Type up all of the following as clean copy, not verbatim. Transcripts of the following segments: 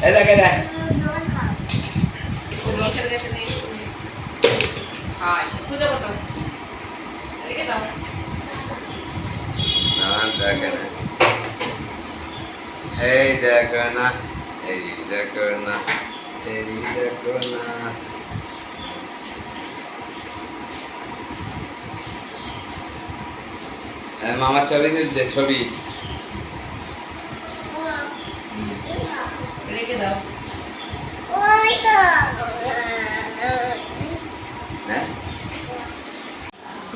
এই দেখ এই দেখো না, এই দেখো না, এই দেখো না। মামার ছবি দিচ্ছে, ছবি রেখে দাও।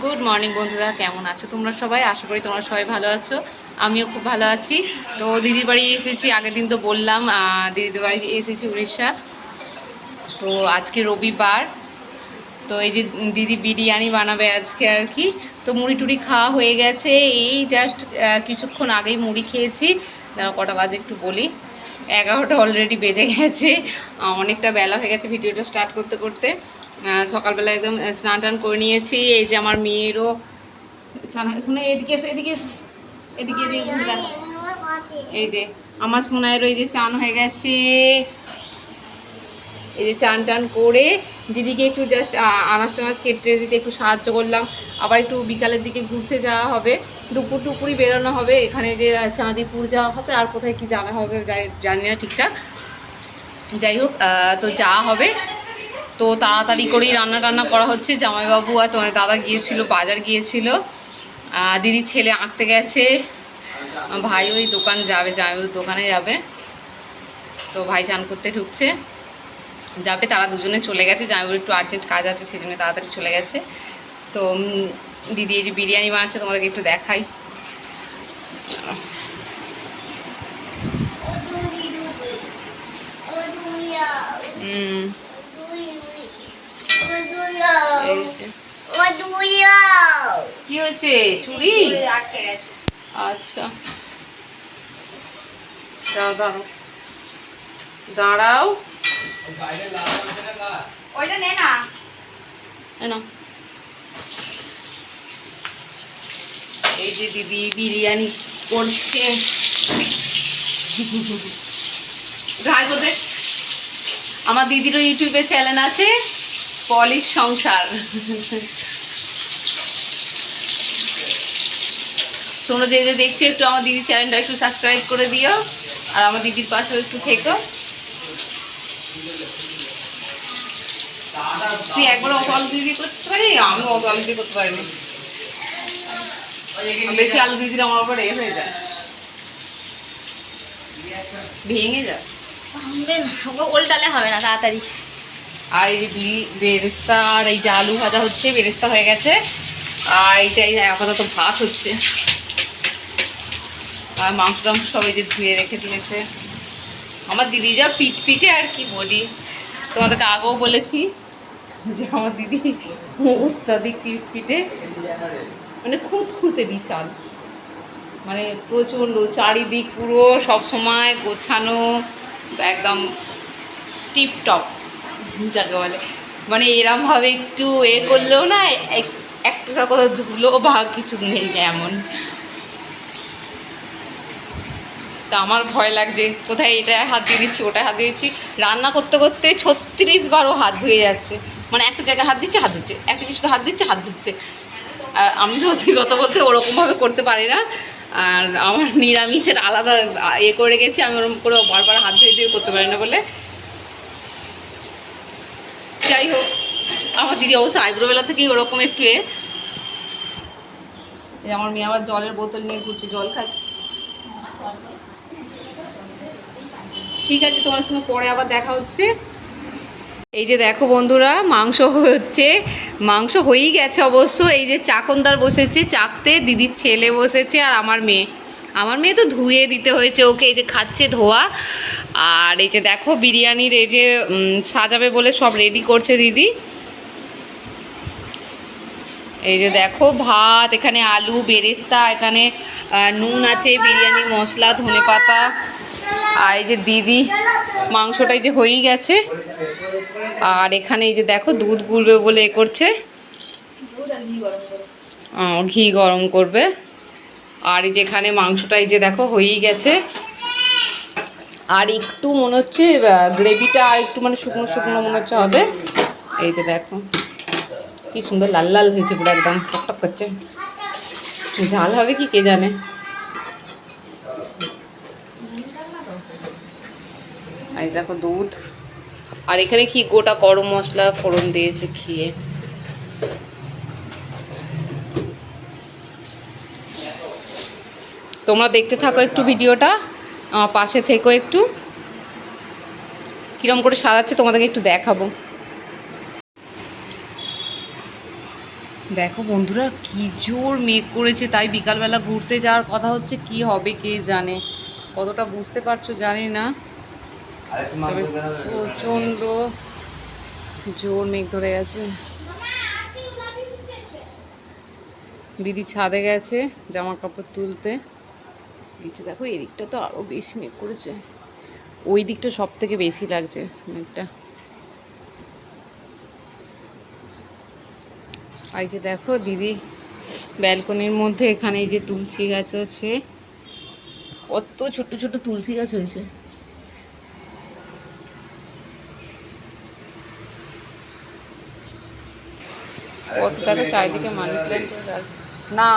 গুড মর্নিং বন্ধুরা, কেমন আছো তোমরা সবাই? আশা করি তোমরা সবাই ভালো আছো, আমিও খুব ভালো আছি। তো দিদির বাড়ি এসেছি, আগের দিন তো বললাম দিদির বাড়ি এসেছি উড়িষ্যা। তো আজকে রবিবার, তো এই যে দিদি বিরিয়ানি বানাবে আজকে আর কি। তো মুড়ি টুড়ি খাওয়া হয়ে গেছে, এই জাস্ট কিছুক্ষণ আগেই মুড়ি খেয়েছি। দাঁড়া কটা বাজে একটু বলি, 11টা অলরেডি বেজে গেছে, অনেকটা বেলা হয়ে গেছে ভিডিওটা স্টার্ট করতে করতে। সকালবেলা একদম স্নান টান করে নিয়েছি। এই যে আমার মেয়েরও শুনে, এদিকে এসো, এদিকে এসো, এদিকে এদিকে। এই যে আমার সোনায়েরও এই যে চান হয়ে গেছে। এই যে চান টান করে দিদিকে একটু জাস্ট আনার সময় কেটে দিতে একটু সাহায্য করলাম। আবার একটু বিকালের দিকে ঘুরতে যাওয়া হবে, দুপুরই বেরোনো হবে। এখানে যে চাঁদিপুর যাওয়া হবে, আর কোথায় কি জানা হবে জানি না ঠিকঠাক। যাই হোক, তো যাওয়া হবে। তো তাড়াতাড়ি করেই রান্না টান্না করা হচ্ছে। জামাইবাবু আর তোমার দাদা গিয়েছিল, বাজার গিয়েছিল। দিদির ছেলে আঁকতে গেছে, ভাই ওই দোকান যাবে, জামাইবাবুর দোকানে যাবে। তো ভাই চান করতে ঢুকছে, যাবে, তারা দুজনে চলে গেছে। জামাইবাবুর একটু আর্জেন্ট কাজ আছে, সেই জন্য তাড়াতাড়ি চলে গেছে। তো দিদি এই যে বিরিয়ানি বানাচ্ছে, তোমাদেরকে একটু দেখাই। কি হয়েছে? চুড়ি আচ্ছা, দাঁড়াও দাঁড়াও, ওইটা নে না, এই যে দিদি বিরিয়ানি করছে। আমার দিদিরও ইউটিউবে চ্যানেল আছে, পলিশ সংসার। তোমরা যে দেখছো একটু আমার দিদির চ্যানেলটা একটু সাবস্ক্রাইব করে দিও, আর আমার দিদির পাশেও একটু থেকো। তুই একবার অত আলু দিদি করতে পারি, আমি অত আলু দিয়ে করতে পারিনি। বেশি আলু দিয়ে দিলে আমার উপর এ হয়ে যায়, ভেঙে যায়, উল্টালে হবে না তাড়াতাড়ি। আর এই যে বেরেস্তা, আর এই যে আলু ভাজা হচ্ছে, বেরেস্তা হয়ে গেছে। আর এইটাই আপাতত ভাত হচ্ছে, আর মাংস টাংস সবাই যে ধুয়ে রেখে দিয়েছে। আমার দিদি যা পিঠে আর কি বলি, তোমাদেরকে আগেও বলেছি যে আমার দিদি অত্যাধিক পিঠে, মানে খুঁতখুঁতে বিশাল, মানে প্রচণ্ড, চারিদিক পুরো সব সময় গোছানো, একদম টিপটপ যাকে বলে। মানে এরমভাবে একটু করলেও না, একটু কোথাও ধুলো বা কিছু নেই এমন। তা আমার ভয় লাগছে, কোথায় এটায় হাত দিয়ে দিচ্ছি, ওটায় হাত দিয়ে দিচ্ছি। রান্না করতে করতে 36 বারও হাত ধুয়ে যাচ্ছে, মানে একটা জায়গায় হাত দিচ্ছে, হাত ধুচ্ছে, একটা কিছুতে হাত দিচ্ছে, হাত ধুচ্ছে। আর আমি সত্যি কথা বলতে ওরকমভাবে করতে পারি না। আর আমার নিরামিষের আলাদা করে গেছি, আমি ওরকম করে বারবার হাত ধুয়ে দিয়ে করতে পারি না বলে। যাই হোক, আমার দিদি অবশ্য আইব্রোবেলা থেকেই ওরকম একটু আমার মেয়ে আবার জলের বোতল নিয়ে ঘুরছে, জল খাচ্ছে। ঠিক আছে, তোমার সঙ্গে পরে আবার দেখা হচ্ছে। এই যে দেখো বন্ধুরা, মাংস হচ্ছে, মাংস হয়েই গেছে অবশ্য। এই যে চাকনদার বসেছে চাকতে, দিদির ছেলে বসেছে, আর আমার মেয়ে তো ধুয়ে দিতে হয়েছে ওকে, এই যে খাচ্ছে ধোয়া। আর এই যে দেখো বিরিয়ানির এই যে সাজাবে বলে সব রেডি করছে দিদি। এই যে দেখো ভাত, এখানে আলু, বেরেস্তা, এখানে নুন আছে, বিরিয়ানি মশলা, ধনেপাতা। আর এই যে দিদি মাংসটাই যে হয়েই গেছে। আর এখানে এই যে দেখো দুধ গুলবে বলে করছে, ঘি গরম করবে। আর এই যে এখানে মাংসটা এই যে দেখো হয়েই গেছে। আর একটু মনে হচ্ছে গ্রেভিটা আর একটু মানে শুকনো শুকনো মনে হচ্ছে হবে। এই যে দেখো কি সুন্দর লাল লাল হয়েছে, পুরো একদম টকটক করছে। ঝাল হবে কি কে জানে। এই দেখো দুধ, আর এখানে কি গোটা গরম মশলা ফোড়ন দিয়েছে খেয়ে। তোমরা দেখতে থাকো একটু ভিডিওটা, আমার পাশে থেকো একটু, কিরম করে সাজাচ্ছে তোমাদেরকে একটু দেখাবো। দেখো বন্ধুরা কি জোর মেঘ করেছে, তাই বিকালবেলা ঘুরতে যাওয়ার কথা হচ্ছে, কি হবে কে জানে, কতটা বুঝতে পারছো জানি না, তবে প্রচণ্ড জোর মেঘ ধরে গেছে। দিদি ছাদে গেছে জামা কাপড় তুলতে। এই যে দেখো এদিকটা তো আরো বেশি মেঘ করেছে, ওই দিকটা সব থেকে বেশি লাগছে মেঘটা। এই যে দেখো দিদি ব্যালকনির মধ্যে, এখানে এই যে তুলসী গাছ আছে, কত ছোট ছোট তুলসী গাছ হয়েছে। কত দেখো চারিদিকে মানি প্ল্যান্টের গাছ। না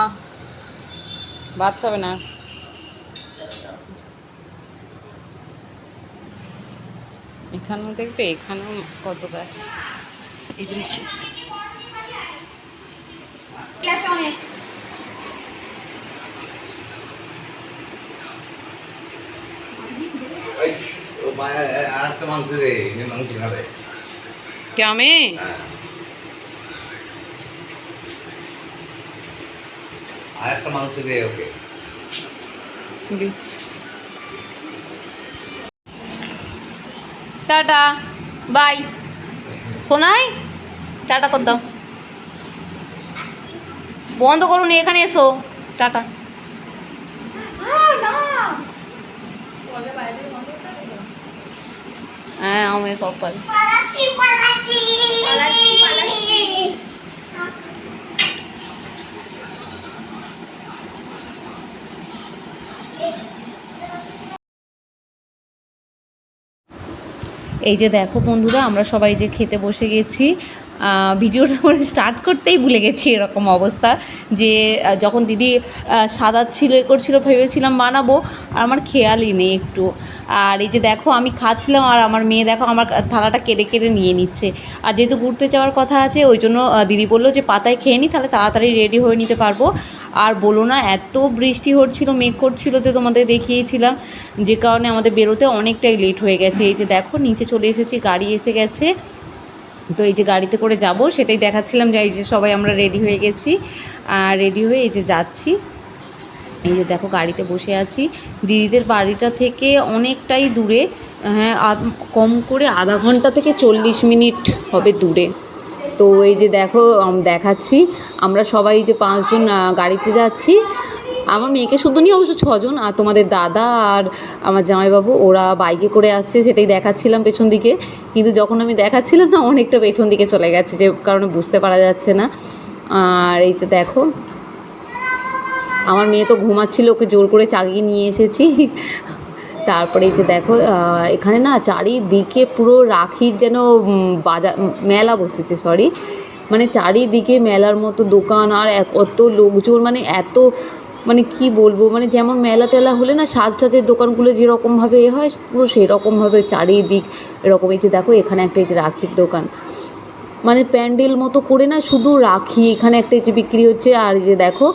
বাদ হবে না, এখানেও দেখবে, এখানেও কত গাছ। এই যে আরেকটা মাংস রে, মাংস খাবে কেমে আরেকটা মাংস দে ওকে দিচ্ছি। টাটা বাই সোনাই, টাটা কর দাও, বন্ধ করুন, এখানে এসো, টাটা। হ্যাঁ আমি কপাল। এই যে দেখো বন্ধুরা আমরা সবাই যে খেতে বসে গেছি, ভিডিওটা করে স্টার্ট করতেই ভুলে গেছি, এরকম অবস্থা যে যখন দিদি সাজাচ্ছিল এ করছিল ভেবেছিলাম বানাবো, আর আমার খেয়ালই নেই একটু। আর এই যে দেখো আমি খাচ্ছিলাম, আর আমার মেয়ে দেখো আমার থালাটা কেড়ে কেড়ে নিয়ে নিচ্ছে। আর যেহেতু ঘুরতে যাওয়ার কথা আছে, ওই জন্য দিদি বললো যে পাতায় খেয়ে নিই, তাহলে তাড়াতাড়ি রেডি হয়ে নিতে পারবো। আর বলো না এত বৃষ্টি হচ্ছিলো, মেঘ করছিল, তো তোমাদের দেখিয়েছিলাম, যে কারণে আমাদের বেরোতে অনেকটাই লেট হয়ে গেছে। এই যে দেখো নিচে চলে এসেছি, গাড়ি এসে গেছে, তো এই যে গাড়িতে করে যাব সেটাই দেখাচ্ছিলাম, যে এই যে সবাই আমরা রেডি হয়ে গেছি, আর রেডি হয়ে এই যে যাচ্ছি। এই যে দেখো গাড়িতে বসে আছি, দিদিদের বাড়িটা থেকে অনেকটাই দূরে, হ্যাঁ কম করে আধা ঘন্টা থেকে 40 মিনিট হবে দূরে। তো এই যে দেখো দেখাচ্ছি, আমরা সবাই যে 5 জন গাড়িতে যাচ্ছি, আমার মেয়েকে শুধু নিয়ে অবশ্য 6 জন, আর তোমাদের দাদা আর আমার জামাইবাবু ওরা বাইকে করে আসছে, সেটাই দেখাচ্ছিলাম পেছন দিকে। কিন্তু যখন আমি দেখাচ্ছিলাম না, অনেকটা পেছন দিকে চলে গেছে, যে কারণে বুঝতে পারা যাচ্ছে না। আর এই যে দেখো আমার মেয়ে তো ঘুমাচ্ছিল, ওকে জোর করে চাগিয়ে নিয়ে এসেছি। তারপরে এই যে দেখো এখানে না চারিদিকে পুরো রাখির যেন বাজার মেলা বসেছে, মানে চারিদিকে মেলার মতো দোকান, আর কত লোকজন, মানে এত মানে কি বলবো, মানে যেমন মেলা টেলা হলে না সাজ টাজের দোকানগুলো যেরকমভাবে হয়, পুরো সেরকমভাবে চারিদিক এরকম। এই যে দেখো এখানে একটা এই যে রাখির দোকান, মানে প্যান্ডেল মতো করে না, শুধু রাখি এখানে একটা যে বিক্রি হচ্ছে। আর যে দেখো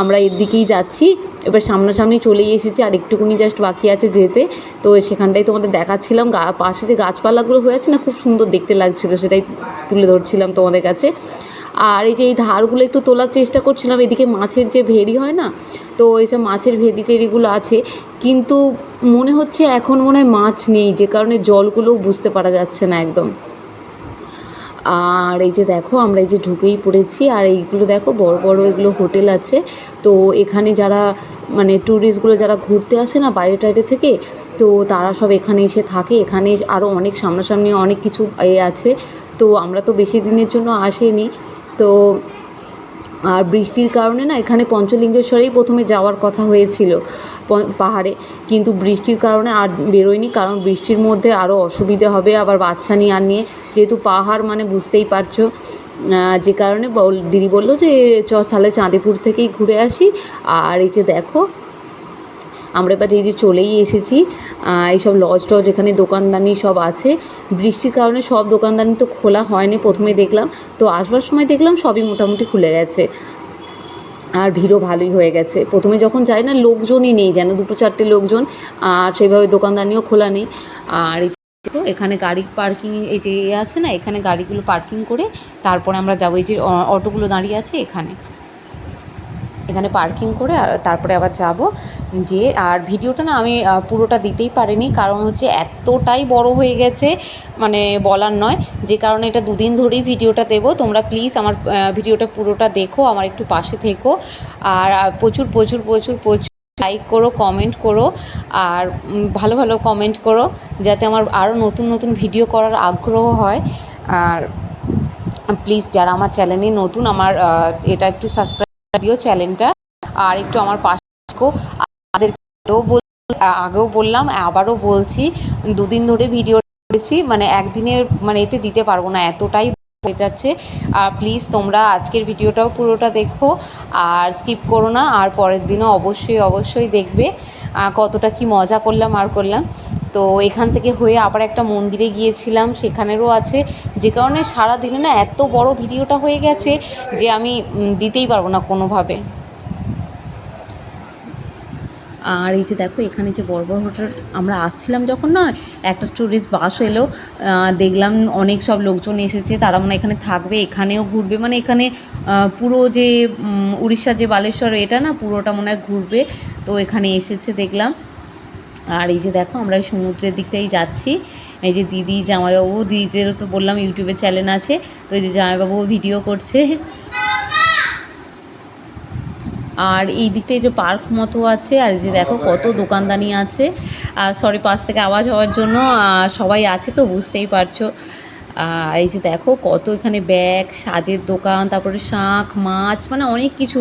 আমরা এর দিকেই যাচ্ছি, এবার সামনাসামনি চলেই এসেছি, আর একটুকুনি জাস্ট বাকি আছে যেতে। তো সেখানটাই তোমাদের দেখাচ্ছিলাম, পাশে যে গাছপালাগুলো হয়ে আছে না, খুব সুন্দর দেখতে লাগছিলো, সেটাই তুলে ধরছিলাম তোমাদের কাছে। আর এই যে এই ধারগুলো একটু তোলার চেষ্টা করছিলাম, এদিকে মাছের যে ভেড়ি হয় না, তো এইসব মাছের ভেড়ি টেড়িগুলো আছে, কিন্তু মনে হচ্ছে এখন মনে হয় মাছ নেই, যে কারণে জলগুলোও বুঝতে পারা যাচ্ছে না একদম। আর এই যে দেখো আমরা এই যে ঢুকেই পড়েছি, আর এইগুলো দেখো বড় বড় এগুলো হোটেল আছে। তো এখানে যারা মানে ট্যুরিস্টগুলো যারা ঘুরতে আসে না বাইরে টাইরে থেকে, তো তারা সব এখানে এসে থাকে। এখানে আরও অনেক সামনাসামনি অনেক কিছু আছে, তো আমরা তো বেশি দিনের জন্য আসিনি, তো আর বৃষ্টির কারণে না এখানে পঞ্চলিঙ্গেশ্বরেই প্রথমে যাওয়ার কথা হয়েছিল পাহাড়ে, কিন্তু বৃষ্টির কারণে আর বেরোয়নি, কারণ বৃষ্টির মধ্যে আরও অসুবিধে হবে, আবার বাচ্চা নিয়ে আর নিয়ে, যেহেতু পাহাড় মানে বুঝতেই পারছো, যে কারণে দিদি বললো যে তাহলে চাঁদিপুর থেকেই ঘুরে আসি। আর এই যে দেখো আমরা এবার এই যে চলেই এসেছি, এইসব লজ টজ এখানে দোকানদানি সব আছে। বৃষ্টির কারণে সব দোকানদানি তো খোলা হয়নি, প্রথমে দেখলাম, তো আসবার সময় দেখলাম সবই মোটামুটি খুলে গেছে, আর ভিড়ও ভালোই হয়ে গেছে। প্রথমে যখন যাই না লোকজনই নেই, যেন 2-4টে লোকজন, আর সেইভাবে দোকানদানিও খোলা নেই। আর তো এখানে গাড়ি পার্কিং এই যে আছে না, এখানে গাড়িগুলো পার্কিং করে তারপরে আমরা যাবো। এই যে অটোগুলো দাঁড়িয়ে আছে এখানে পার্কিং করে আর তারপরে আবার যাব। যে আর ভিডিওটা না আমি পুরোটা দিতেই পারিনি, কারণ হচ্ছে এতটাই বড় হয়ে গেছে, মানে বলার নয়, যে কারণে এটা 2 দিন ধরেই ভিডিওটা দেবো। তোমরা প্লিজ আমার ভিডিওটা পুরোটা দেখো, আমার একটু পাশে থেকো, আর প্রচুর প্রচুর প্রচুর প্রচুর লাইক করো, কমেন্ট করো, আর ভালো ভালো কমেন্ট করো, যাতে আমার আরও নতুন নতুন ভিডিও করার আগ্রহ হয়। আর প্লিজ যারা আমার চ্যানেলে নতুন, আমার এটা একটু সাবস্ক্রাইব দিও চ্যানেলটা, আর একটু আমার পাশে থাকো। আগেও বললাম, আবারও বলছি, 2 দিন ধরে ভিডিও করেছি, মানে একদিনের মানে এতে দিতে পারবো না, এতটাই হয়ে যাচ্ছে। আর প্লিজ তোমরা আজকের ভিডিওটাও পুরোটা দেখো, আর স্কিপ করো না, আর পরের দিনও অবশ্যই অবশ্যই দেখবে কতটা কি মজা করলাম আর করলাম। তো এখান থেকে হয়ে আবার একটা মন্দিরে গিয়েছিলাম, সেখানেরও আছে, যে কারণে সারা দিনে না এত বড় ভিডিওটা হয়ে গেছে যে আমি দিতেই পারবো না কোনোভাবে। আর এই যে দেখো এখানে যে বড় বড় হোটেল, আমরা আসছিলাম যখন না একটা ট্যুরিস্ট বাস এলো, দেখলাম অনেক সব লোকজন এসেছে, তারা মানে এখানে থাকবে, এখানেও ঘুরবে, মানে এখানে পুরো যে উড়িষ্যার যে বালেশ্বর এটা না পুরোটা মনে হয় ঘুরবে, তো এখানে এসেছে দেখলাম। আর এই যে দেখো আমরা সমুদ্রের দিকটাই যাচ্ছি, এই যে দিদি জামাইবাবু, দিদিদেরও তো বললাম ইউটিউবে চ্যানেল আছে, তো এই যে জামাইবাবু ভিডিও করছে। আর এই দিকটায় যে পার্ক মতো আছে, আর যে দেখো কত দোকানদানি আছে, আর সরি পাশ থেকে আওয়াজ হওয়ার জন্য, সবাই আছে তো বুঝতেই পারছো। আর এই যে দেখো কত এখানে ব্যাগ, সাজের দোকান, তারপরে শাঁখ মাছ, মানে অনেক কিছু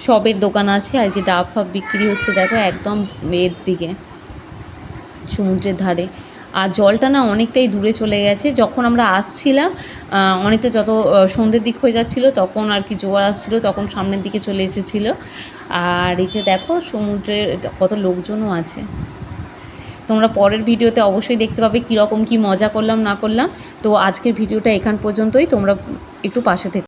সবের দোকান আছে। আর যে ডাব ফাব বিক্রি হচ্ছে দেখো একদম এর দিকে সমুদ্রের ধারে। আর জলটা না অনেকটাই দূরে চলে গেছে, যখন আমরা আসছিলাম অনেকটা, যত সন্ধ্যের দিক হয়ে যাচ্ছিলো তখন আর কি জোয়ার আসছিলো, তখন সামনের দিকে চলে এসেছিলো। আর এই যে দেখো সমুদ্রের কত লোকজনও আছে। তোমরা পরের ভিডিওতে অবশ্যই দেখতে পাবে কীরকম কী মজা করলাম না করলাম। তো আজকের ভিডিওটা এখান পর্যন্তই, তোমরা একটু পাশে থেকো।